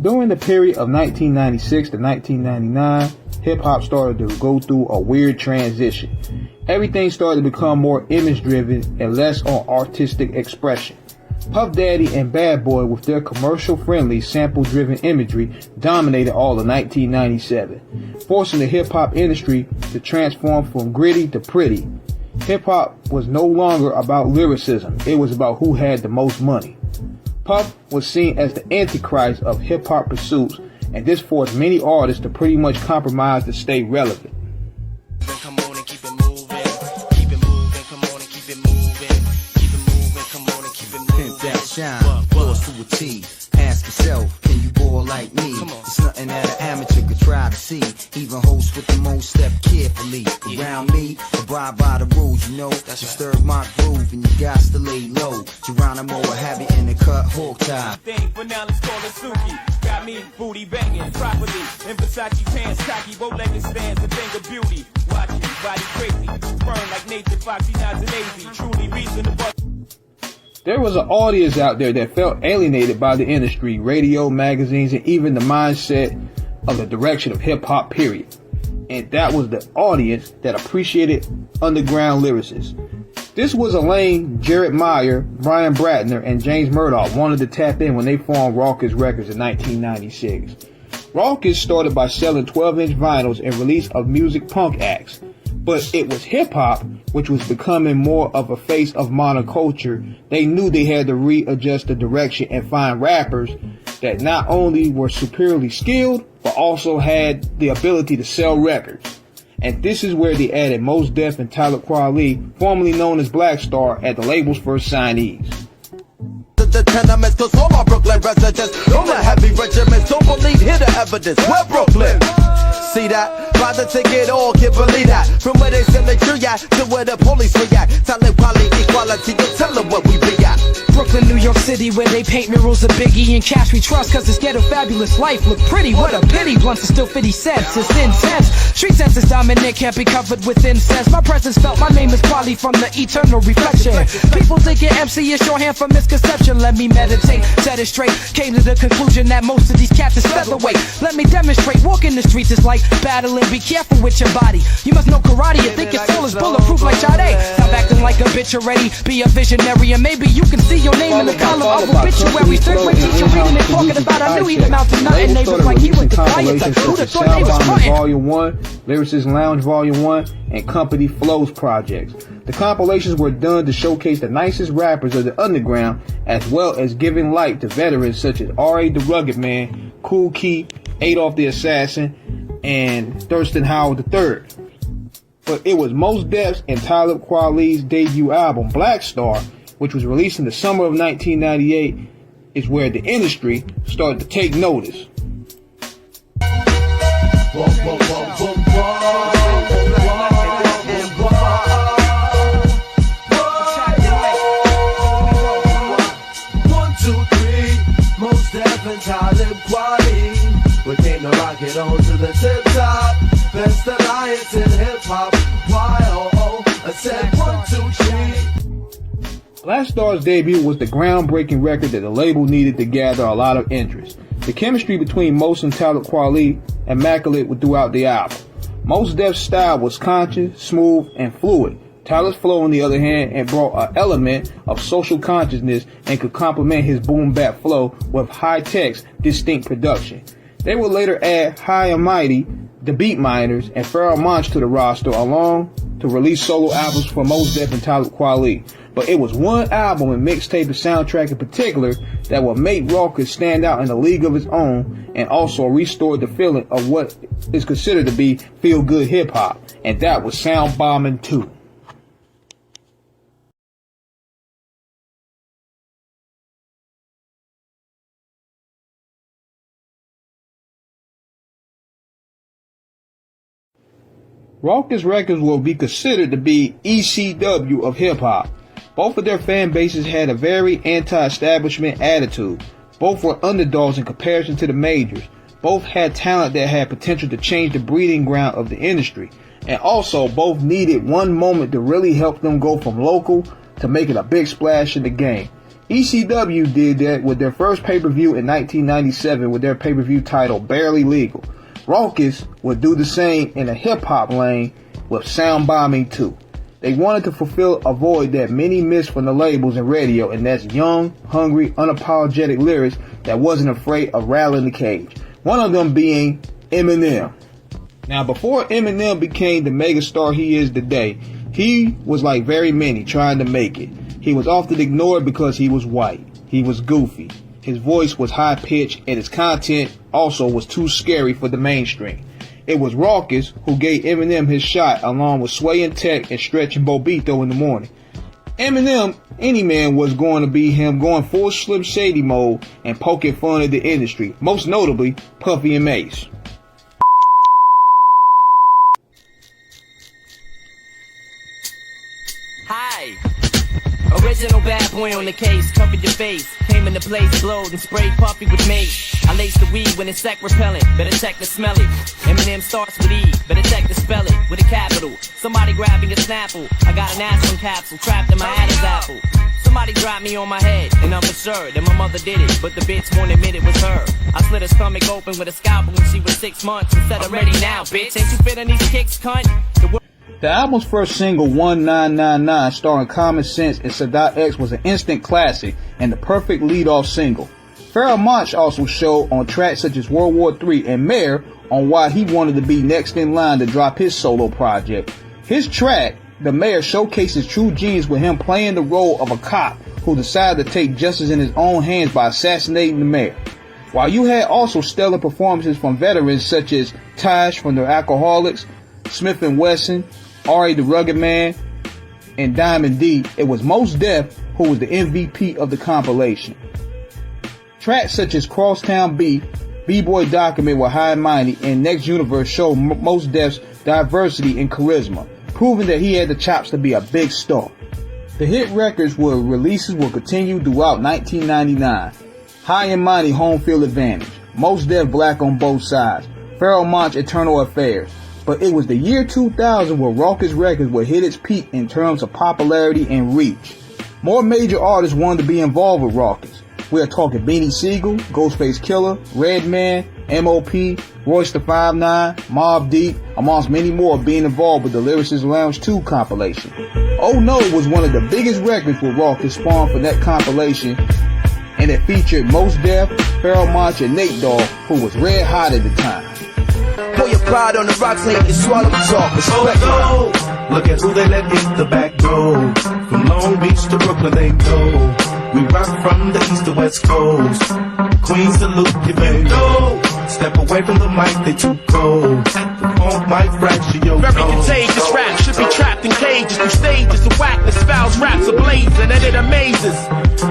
During the period of 1996 to 1999, hip-hop started to go through a weird transition. Everything started to become more image-driven and less on artistic expression. Puff Daddy and Bad Boy, with their commercial-friendly, sample-driven imagery, dominated all of 1997, forcing the hip-hop industry to transform from gritty to pretty. Hip-hop was no longer about lyricism, it was about who had the most money. Puff was seen as the antichrist of hip-hop pursuits, and this forced many artists to pretty much compromise to stay relevant. Come on and keep it moving, keep it moving, come on and keep it moving, keep it moving, come on and keep it moving. Pimp that shine, force to a T. Ask yourself, can you ball like me? It's nothing that an amateur could try to see. Even hosts with the most step carefully. Around me, abide by the rules, you know. Disturb my groove and you got to lay low. Geronimo a habit in the cut, hawk tie. For now, let's call it Suki. Got me booty banging properly. In Versace pants, cocky, bow-legged stands, a thing of beauty. Watching, body crazy. Burn like Nathan Foxy, not lazy. Truly reasonable. There was an audience out there that felt alienated by the industry, radio, magazines, and even the mindset of the direction of hip-hop, period. And that was the audience that appreciated underground lyricists. This was a lane Jared Meyer, Brian Bratner, and James Murdoch wanted to tap in when they formed Rawkus Records in 1996. Rawkus started by selling 12-inch vinyls and release of music punk acts. But it was hip-hop, which was becoming more of a face of monoculture. They knew they had to readjust the direction and find rappers that not only were superiorly skilled, but also had the ability to sell records. And this is where they added Mos Def and Talib Kweli, formerly known as Black Star, at the label's first signees. The tenements, cause all my Brooklyn residents, all the heavy regiments, don't believe, hear the evidence. We're Brooklyn. See that? Buy the ticket, all can believe that. From where they send the yacht to where the police react. Talib Kweli, equality, you tell them what we be at. Brooklyn, New York City, where they paint murals of Biggie and cash we trust, cause this ghetto fabulous life look pretty. What a pity, blunts are still 50 cents, it's intense. Street sense is dominant, can't be covered with incense. My presence felt, my name is Kweli from the eternal reflection. People thinking MC is shorthand for misconception. Let me meditate, set it straight. Came to the conclusion that most of these cats is featherweight. Let me demonstrate, walking the streets is like battling, be careful with your body. You must know karate, you think your soul is bulletproof like Sade. Stop acting like a bitch already, be a visionary, and maybe you can see your name in the column of obituary. Third grade teacher reading and talking about, I knew he'd amount to nothing. Neighbors like he went to clients, like who'd have thought they was frontin'. Volume 1, Lyricist Lounge Volume 1, and Company Flows projects. The compilations were done to showcase the nicest rappers of the underground, as well as giving light to veterans such as R.A. the Rugged Man, Kool Keith, Adolf the Assassin, and Thurston Howard III. But it was Mos Def's and Talib Kweli's debut album, Black Star, which was released in the summer of 1998, is where the industry started to take notice. Talib Kweli, we came to rock it on to the tip top. Best alliance in hip hop. Y-O-O, I said 1, 2, 3. Black Star's debut was the groundbreaking record that the label needed to gather a lot of interest. The chemistry between Mos and Talib Kweli immaculate throughout the album. Mos Def's style was conscious, smooth, and fluid. Talib's flow, on the other hand, and brought an element of social consciousness and could complement his boom-bap flow with high-text, distinct production. They would later add High and Mighty, the Beat Miners, and Pharhoe Monch to the roster, along to release solo albums for Mos Def and Talib Kweli. But it was one album and mixtape and soundtrack in particular that would make Rawkus stand out in a league of its own, and also restore the feeling of what is considered to be feel-good hip-hop, and that was Soundbombing 2. Rawkus Records will be considered to be ECW of hip-hop. Both of their fan bases had a very anti-establishment attitude. Both were underdogs in comparison to the majors. Both had talent that had potential to change the breeding ground of the industry. And also, both needed one moment to really help them go from local to making a big splash in the game. ECW did that with their first pay-per-view in 1997 with their pay-per-view titled Barely Legal. Rawkus would do the same in a hip-hop lane with Soundbombing 2. They wanted to fulfill a void that many missed from the labels and radio, and that's young, hungry, unapologetic lyrics that wasn't afraid of rattling the cage. One of them being Eminem. Now, before Eminem became the megastar he is today, he was like very many trying to make it. He was often ignored because he was white. He was goofy. His voice was high-pitched, and his content also was too scary for the mainstream. It was Rawkus who gave Eminem his shot, along with Sway and Tech and Stretch and Bobito in the morning. Eminem, any man, was going to be him going full Slim Shady mode and poking fun at the industry, most notably Puffy and Mace. Hi. Original bad boy on the case, covered your face. Came in the place, blowed and sprayed Puffy with mace. I laced the weed when it's sec repellent, better check to smell it. Eminem starts with E, better check to spell it, with a capital. Somebody grabbing a Snapple, I got an aspirin capsule trapped in my Adam's apple. Somebody dropped me on my head, and I'm for sure that my mother did it, but the bitch won't admit it was her. I slit her stomach open with a scalpel when she was 6 months and said, I'm ready now, bitch. Ain't you fitting these kicks, cunt? The album's first single, 1999, starring Common Sense and Sadat X, was an instant classic and the perfect lead-off single. Pharhoe Monch also showed on tracks such as World War III and Mayor on why he wanted to be next in line to drop his solo project. His track, The Mayor, showcases true genius with him playing the role of a cop who decided to take justice in his own hands by assassinating the mayor. While you had also stellar performances from veterans such as Taj from the Alcoholics, Smith & Wesson, Ari the Rugged Man, and Diamond D, it was Mos Def who was the MVP of the compilation. Tracks such as Crosstown B, B-Boy Document with High and Mighty, and Next Universe show Mos Def's diversity and charisma, proving that he had the chops to be a big star. The hit records releases will continue throughout 1999. High and Mighty, Home Field Advantage, Mos Def, Black on Both Sides, Pharhoe Monch, Eternal Affairs. But it was the year 2000 where Rawkus Records would hit its peak in terms of popularity and reach. More major artists wanted to be involved with Rawkus. We are talking Beanie Siegel, Ghostface Killer, Redman, M.O.P., Royce the 5'9", Mobb Deep, amongst many more being involved with the Lyricist Lounge 2 compilation. Oh No was one of the biggest records where Rawkus spawned from that compilation, and it featured Mos Def, Pharhoe Monch, and Nate Dogg, who was red hot at the time. Pour your pride on the rocks, make you swallow the talk. Respect. Oh, no. Look at who they let in the back door. From Long Beach to Brooklyn, they go. We rock from the east to west coast. Queens to Luke, you better go. Step away from the mic, they too cold. The funk might fracture your Very toes. contagious rap should be trapped in cages. Through stages, the whackness spouts raps ablazing, and it amazes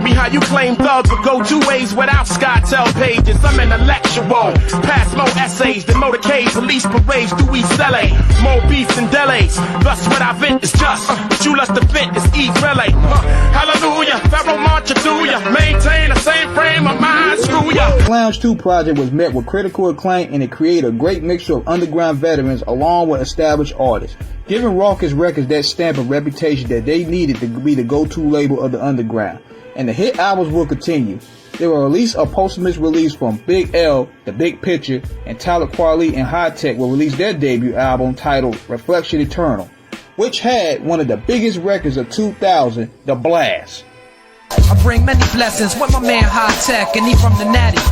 me how you claim thugs would go 2 ways without SkyTel pages. I'm intellectual, pass more essays than motorcade, police parades through East LA. More beef than delays, thus what I vent is just what you lust to fit is eat relay. Hallelujah, Pharhoe Monch do ya, maintain the same frame of mind, screw ya. Lounge 2 project was met with critical acclaim, and it created a great mixture of underground veterans along with established artists, giving Rawkus Records that stamp of reputation that they needed to be the go-to label of the underground. And the hit albums will continue. They will release a posthumous release from Big L, The Big Picture, and Talib, Kweli, and High Tech will release their debut album titled Reflection Eternal, which had one of the biggest records of 2000, The Blast. I bring many blessings with my man High Tech and he from the Natty.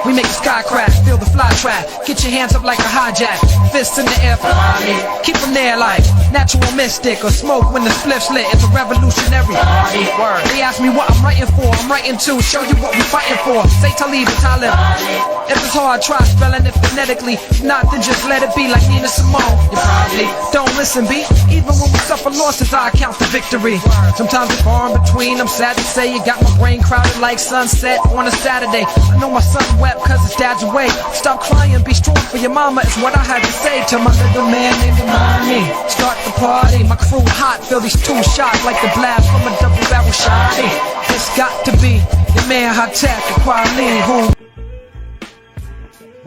We make the sky crash, feel the fly track. Get your hands up like a hijack, fists in the air for money. Keep them there like natural mystic or smoke when the spliff's lit. It's a revolutionary word. They ask me what I'm writing for. I'm writing to show you what we fighting for. Say Talib and Talib. If it's hard, try spelling it phonetically. If not, then just let it be like Nina Simone. You probably don't listen, B. Even when we suffer losses, I count the victory. Sometimes it's far in between. I'm sad to say you got my brain crowded like sunset on a Saturday. I know my son wept cause his dad's away. Stop crying, be strong for your mama is what I had to say to my little man named Mommy. Start the party, my crew hot, feel these 2 shots like the blast from a double barrel shotty. It's got to be your man High Tech and Kweli who.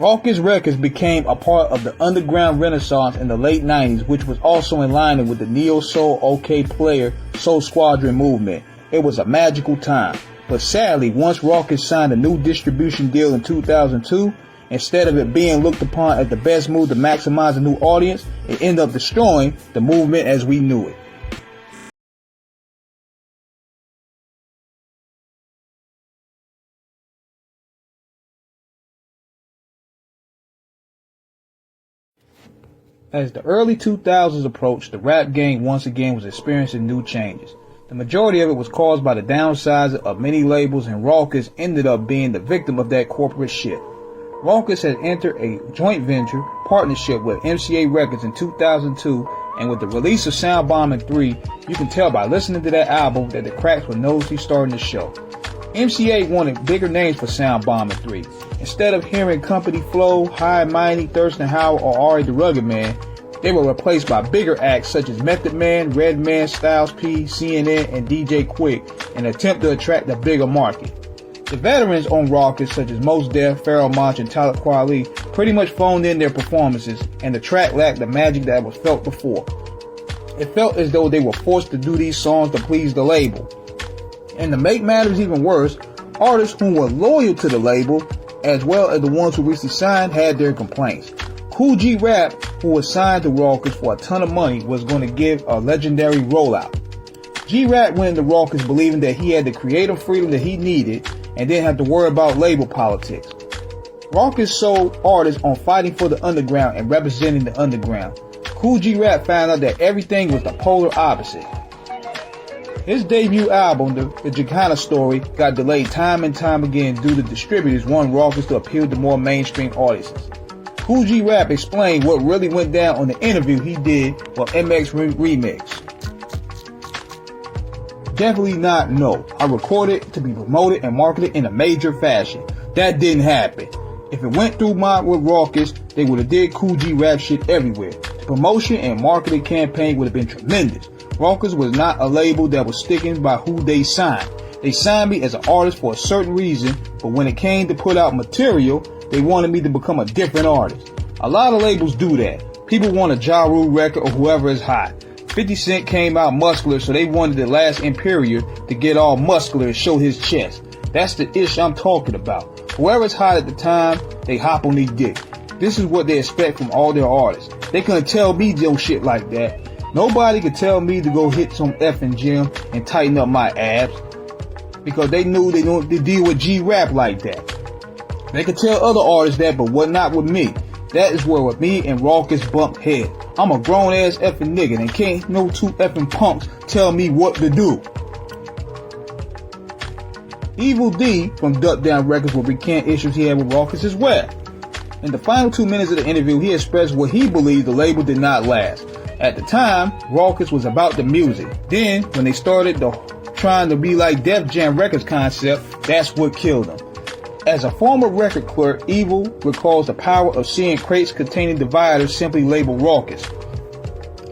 Rawkus Records became a part of the underground renaissance in the late 90s, which was also in line with the neo-soul OK Player Soul Squadron movement. it was a magical time. But sadly, once Rawkus signed a new distribution deal in 2002, instead of it being looked upon as the best move to maximize a new audience, it ended up destroying the movement as we knew it. As the early 2000s approached, the rap game once again was experiencing new changes. The majority of it was caused by the downsizing of many labels, and Rawkus ended up being the victim of that corporate shit. Rawkus had entered a joint venture partnership with MCA Records in 2002, and with the release of Soundbombing 3, you can tell by listening to that album that the cracks were noticeably starting to show. MCA wanted bigger names for Soundbombing 3. Instead of hearing Company Flow, High and Mighty, Thurston Howard, or Ari the Rugged Man, they were replaced by bigger acts such as Method Man, Redman, Styles P, CNN, and DJ Quick in an attempt to attract a bigger market. The veterans on Rawkus such as Mos Def, Pharhoe Monch, and Talib Kweli pretty much phoned in their performances, and the track lacked the magic that was felt before. It felt as though they were forced to do these songs to please the label. And to make matters even worse, artists who were loyal to the label, as well as the ones who recently signed, had their complaints. Kool G Rap, who was signed to Rawkus for a ton of money, was going to give a legendary rollout. G-Rap went into Rawkus believing that he had the creative freedom that he needed and didn't have to worry about label politics. Rawkus sold artists on fighting for the underground and representing the underground. Kool G Rap found out that everything was the polar opposite. His debut album, The Jacana Story, got delayed time and time again due to distributors wanting Rawkus to appeal to more mainstream audiences. Kool G Rap explained what really went down on the interview he did for MX Remix. Definitely not no. I recorded it to be promoted and marketed in a major fashion. That didn't happen. If it went through with Rawkus, they would have did Kool G Rap shit everywhere. The promotion and marketing campaign would have been tremendous. Rawkus was not a label that was sticking by who they signed. They signed me as an artist for a certain reason, but when it came to put out material, they wanted me to become a different artist. A lot of labels do that. People want a Ja Rule record or whoever is hot. 50 Cent came out muscular, so they wanted the last Imperial to get all muscular and show his chest. That's the ish I'm talking about. Whoever's hot at the time, they hop on their dick. This is what they expect from all their artists. They couldn't tell me no shit like that. Nobody could tell me to go hit some effing gym and tighten up my abs, because they knew they don't deal with G-Rap like that. They could tell other artists that, but what not with me. That is where with me and Rawkus bumped head. I'm a grown ass effing nigga and can't no two effing punks tell me what to do. Evil D from Duck Down Records will recant issues he had with Rawkus as well. In the final 2 minutes of the interview, he expressed what he believed the label did not last. At the time, Rawkus was about the music. Then, when they started trying to be like Def Jam Records concept, that's what killed them. As a former record clerk, Evil recalls the power of seeing crates containing dividers simply labeled Rawkus.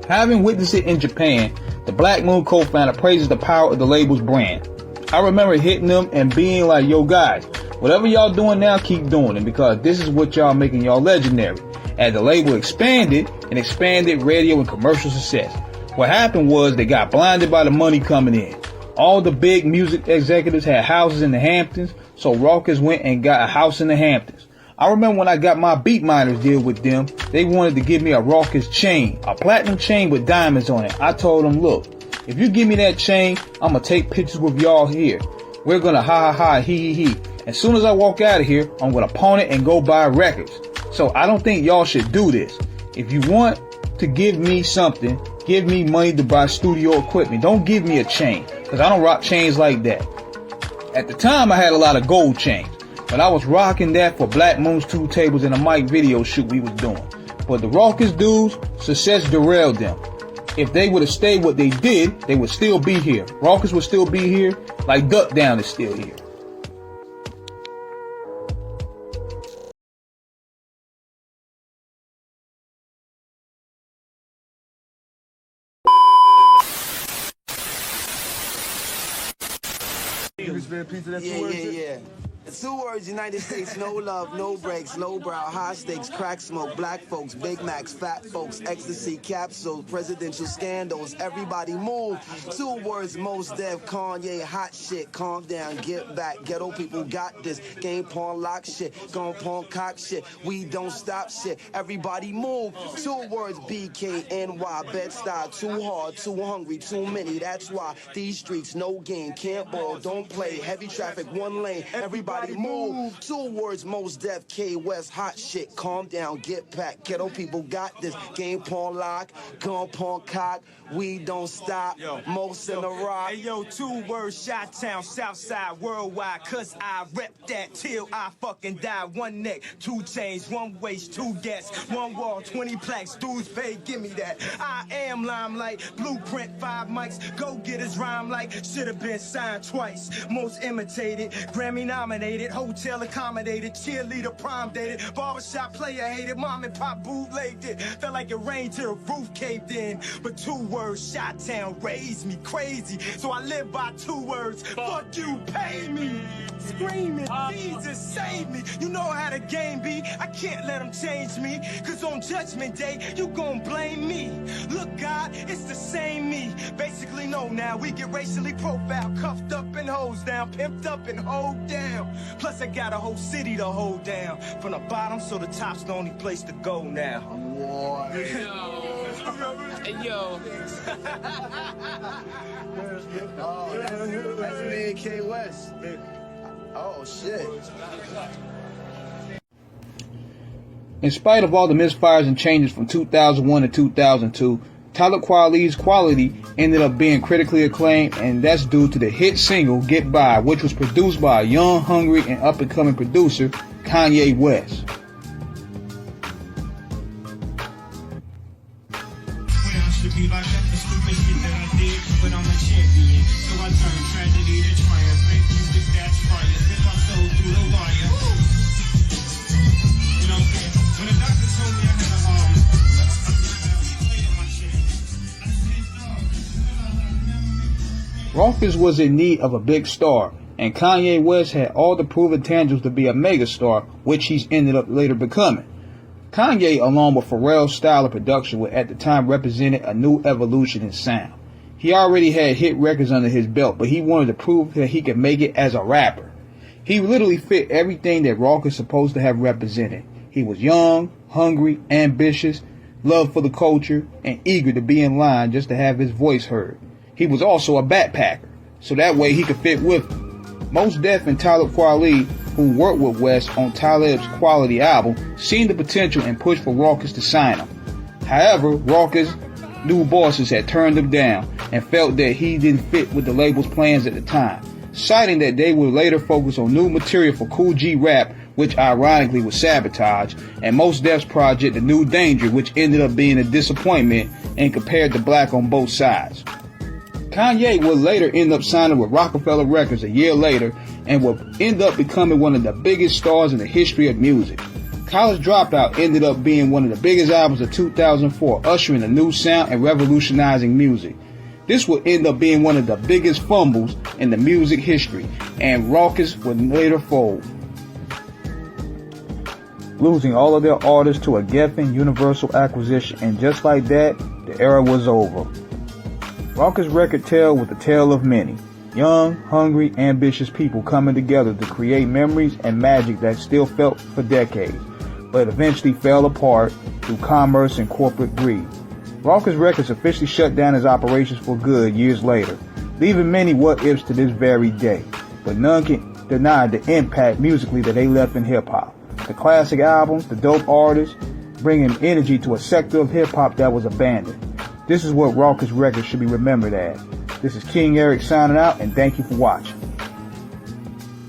Having witnessed it in Japan, the Black Moon co-founder praises the power of the label's brand. I remember hitting them and being like, yo guys, whatever y'all doing now, keep doing it, because this is what y'all making y'all legendary. As the label expanded radio and commercial success. What happened was they got blinded by the money coming in. All the big music executives had houses in the Hamptons, so Rawkus went and got a house in the Hamptons. I remember when I got my Beat Miners deal with them, they wanted to give me a Rawkus chain, a platinum chain with diamonds on it. I told them, look, if you give me that chain, I'm going to take pictures with y'all here. We're going to ha ha ha, he. As soon as I walk out of here, I'm going to pawn it and go buy records. So I don't think y'all should do this. If you want to give me something, give me money to buy studio equipment. Don't give me a chain, because I don't rock chains like that. At the time, I had a lot of gold chains, but I was rocking that for Black Moon's 2 tables and a mic video shoot we was doing. But the Rawkus dudes, success derailed them. If they would have stayed what they did, they would still be here. Rawkus would still be here, like Duck Down is still here. Yeah. It's 2 words, United States, no love, no breaks, low brow, high stakes, crack smoke, black folks, Big Macs, fat folks, ecstasy capsules, presidential scandals, everybody move. 2 words, most deaf, Kanye, hot shit, calm down, get back, ghetto people got this, game pawn lock shit, gon' pawn cock shit, we don't stop shit, everybody move. 2 words, BKNY, Bed-Stuy, too hard, too hungry, too many, that's why these streets, no game, can't ball, don't play, heavy traffic, 1 lane, everybody move. 2 words, most deaf, K West, hot shit, calm down, get back, ghetto people got this, game pawn lock, gun pawn cock, we don't stop, most in the rock. Hey yo, 2 words, Chi-Town, Southside, worldwide, cause I rep that till I fucking die. 1 neck, 2 chains, 1 waist, 2 gas, 1 wall, 20 plaques, dudes pay, give me that. I am limelight, blueprint, 5 mics, go get his rhyme like, should've been signed twice. Most imitated, Grammy nominated, hotel accommodated, cheerleader prom dated, barbershop player hated, mom and pop bootlegged it. Felt like it rained till the roof caved in. But 2 words, Chi-Town raised me crazy. So I live by 2 words, fuck you, pay me. Screaming, Jesus save me. You know how the game be, I can't let them change me. Cause on Judgment Day, you gon' blame me. Look God, it's the same me. Basically no now, we get racially profiled, cuffed up and hosed down, pimped up and hold down. Plus I got a whole city to hold down. From the bottom, so the top's the only place to go now. Hey, yo. Oh, that's me and K West. Oh, shit. In spite of all the misfires and changes from 2001 to 2002, Talib Kweli's quality ended up being critically acclaimed, and that's due to the hit single Get By, which was produced by a young, hungry, and up-and-coming producer, Kanye West. Rawkus was in need of a big star, and Kanye West had all the proven tangibles to be a megastar, which he's ended up later becoming. Kanye, along with Pharrell's style of production, at the time represented a new evolution in sound. He already had hit records under his belt, but he wanted to prove that he could make it as a rapper. He literally fit everything that Rawkus is supposed to have represented. He was young, hungry, ambitious, love for the culture, and eager to be in line just to have his voice heard. He was also a backpacker, so that way he could fit with them. Mos Def and Talib Kweli, who worked with West on Talib's Quality album, seen the potential and pushed for Rawkus to sign him. However, Rawkus' new bosses had turned him down and felt that he didn't fit with the label's plans at the time, citing that they would later focus on new material for Kool G Rap, which ironically was Sabotage, and Mos Def's project The New Danger, which ended up being a disappointment and compared to Black on both sides. Kanye would later end up signing with Rockefeller Records a year later and would end up becoming one of the biggest stars in the history of music. College Dropout ended up being one of the biggest albums of 2004, ushering a new sound and revolutionizing music. This would end up being one of the biggest fumbles in the music history, and Rawkus would later fold, losing all of their artists to a Geffen Universal acquisition, and just like that, the era was over. Rawkus Records tell with the tale of many young, hungry, ambitious people coming together to create memories and magic that still felt for decades, but eventually fell apart through commerce and corporate greed. Rawkus Records officially shut down its operations for good years later, leaving many what-ifs to this very day, but none can deny the impact musically that they left in hip-hop. The classic albums, the dope artists, bringing energy to a sector of hip-hop that was abandoned. This is what Rawkus Records should be remembered as. This is King Eric signing out, and thank you for watching.